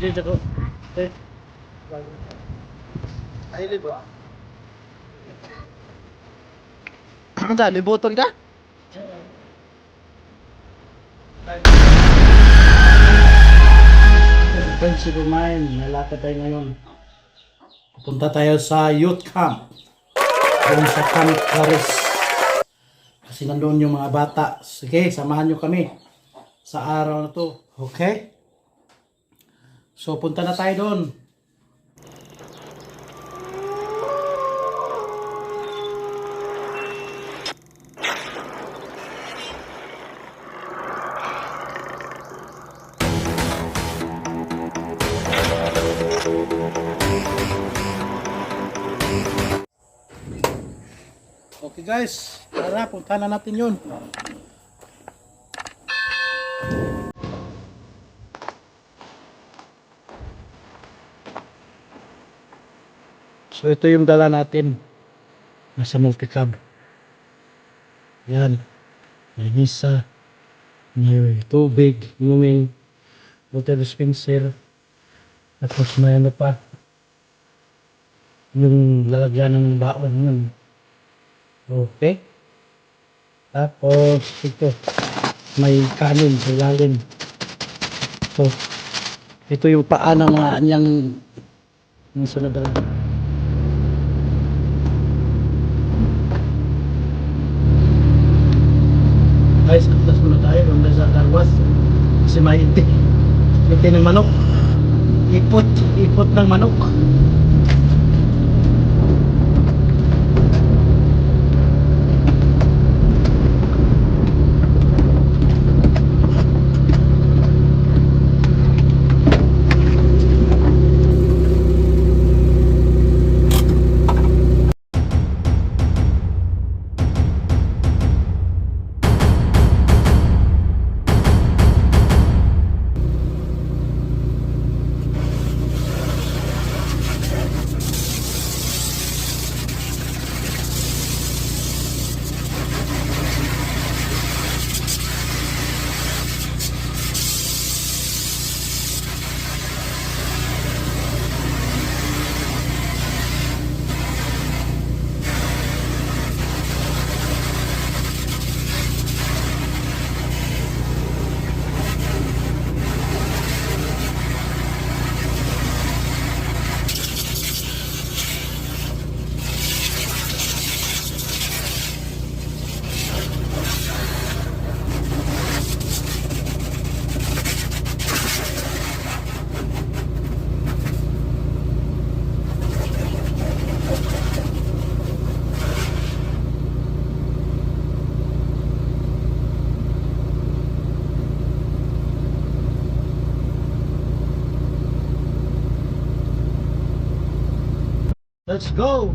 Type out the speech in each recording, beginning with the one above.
Dito ko. Eh. Ay, libo. Ang dami, butol ka? Friends, si kumain. Nalakad tayo ngayon. Pupunta tayo sa youth camp. Doon sa Camp Claris. Kasi nandoon yung mga bata. Sige, samahan nyo kami sa araw na to. Okay? So, punta na tayo doon. Okay guys, tara, punta na natin yun. So ito yung dala natin. Nasa multicab. Yan. May visa. May tubig. May water dispenser. Tapos may ano pa. Yung lalagyan ng baon yun. Okay. Tapos ito. May kanin sa ilalim. So ito yung paa ng anyang yung sunod na. Guys, atlas muna tayo doon sa Darwas kasi may iti ng manok, ipot ng manok. Let's go!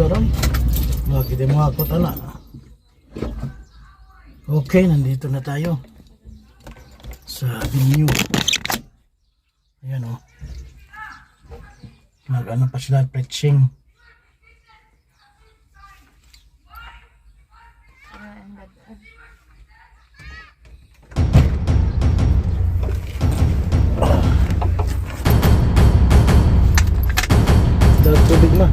daron. Lagi di mo ako tala. Okay, nandito na tayo sa venue. Ayan o. Nag-ano pa sila, preaching. Dalag tubig ma.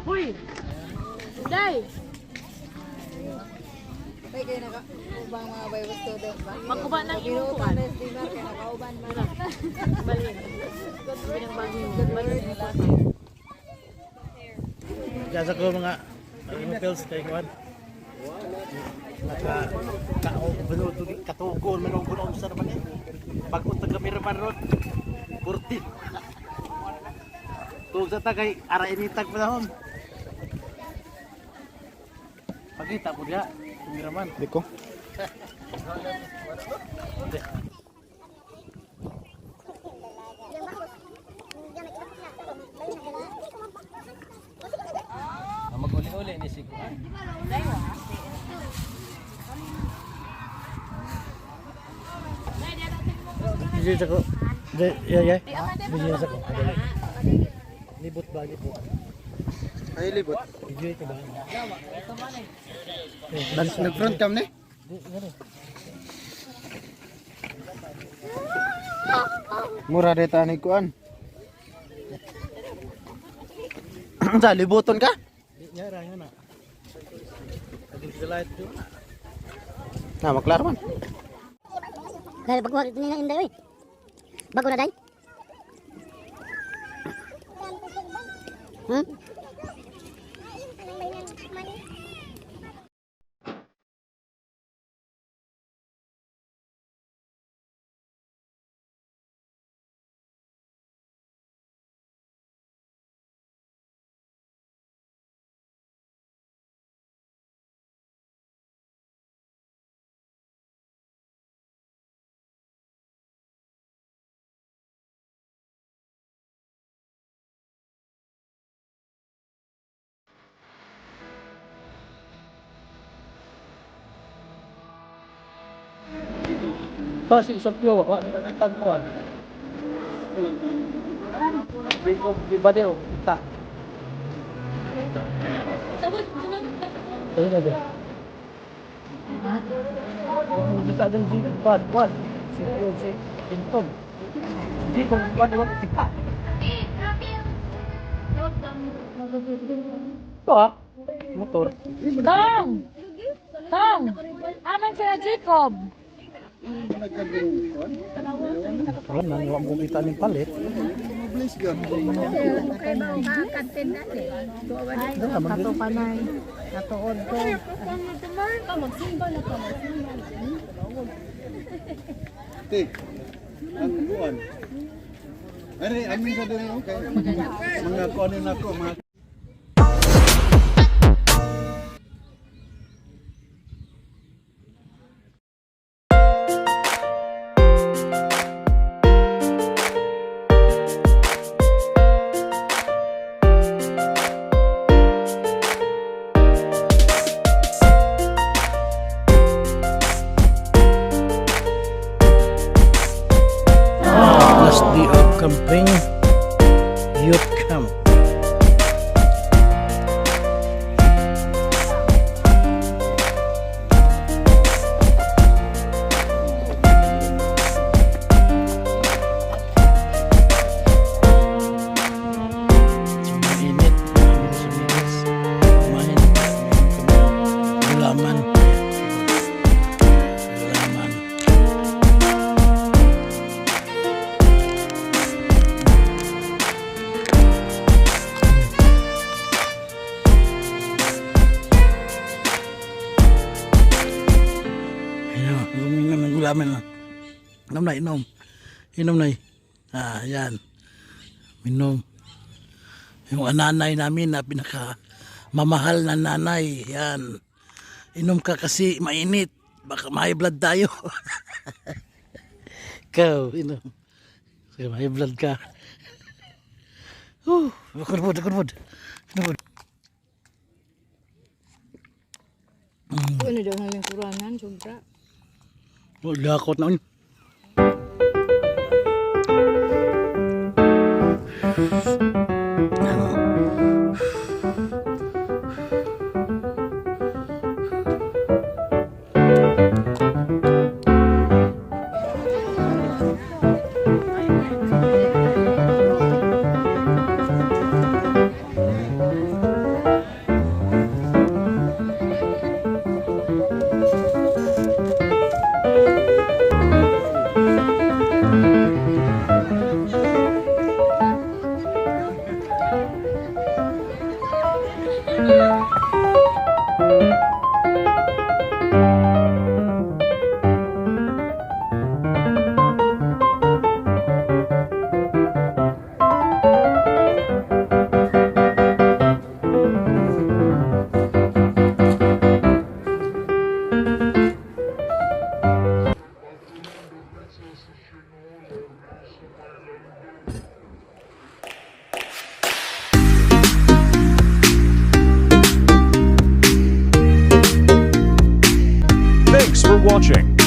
Uy! Day! Ay, kayo naka-ubang mga Bible student ba? Magkuba ng Pero iyong paano yung dinner, kaya naka-uban ba na? balin. Binang bagyo. Balin. Kasa ko mga pills kay Kwan. Katugon manungkol ang sa naman eh. Pag unta kami raman ron. Kurti. Tug sa tagay ara initag panahon. Pagita po dia, kumiraman. Diko. Mag-uli-uli ni Sigo. Biji sa ko. Ya. Biji sa ko. Libot ba libot? Ay libot. Biji ka ba? Nag-front cam ni? Mura deta ni kuan. Sa libuton ka? Ya ra nga na. Adil sa light do. Na maklar man. Dahil bago nila inday oy. Bago na day. Hmm? Kasi usap yo, wa tagpuan. Di ba deo? Ta. Ayun na ba? Bisa dan di bad what? Si Intom. Di ko ba di tika. To ah. Motor. Tong! Tong! Aman sila Jacob! Wala nang wa mo kita ning palit. Kato panay. Katuod ko. Tik. Ang kuan. Ari amin sa diri okay. Mga kuanin ako mga camping, youth camp. Mainit, sa migas, kumain, gulaman. Gulaman. Ayun, gumingan ng gulaman na. Inom na, inom. Inom na. Yan. Minom. Yung nanay namin na pinaka mamahal na nanay. Yan. Inom ka kasi mainit. Baka may blood tayo. Ikaw, inom. Kasi may blood ka. Kunbod. Ano daw namin kurangan, sobra. Lakot na. Thanks for watching.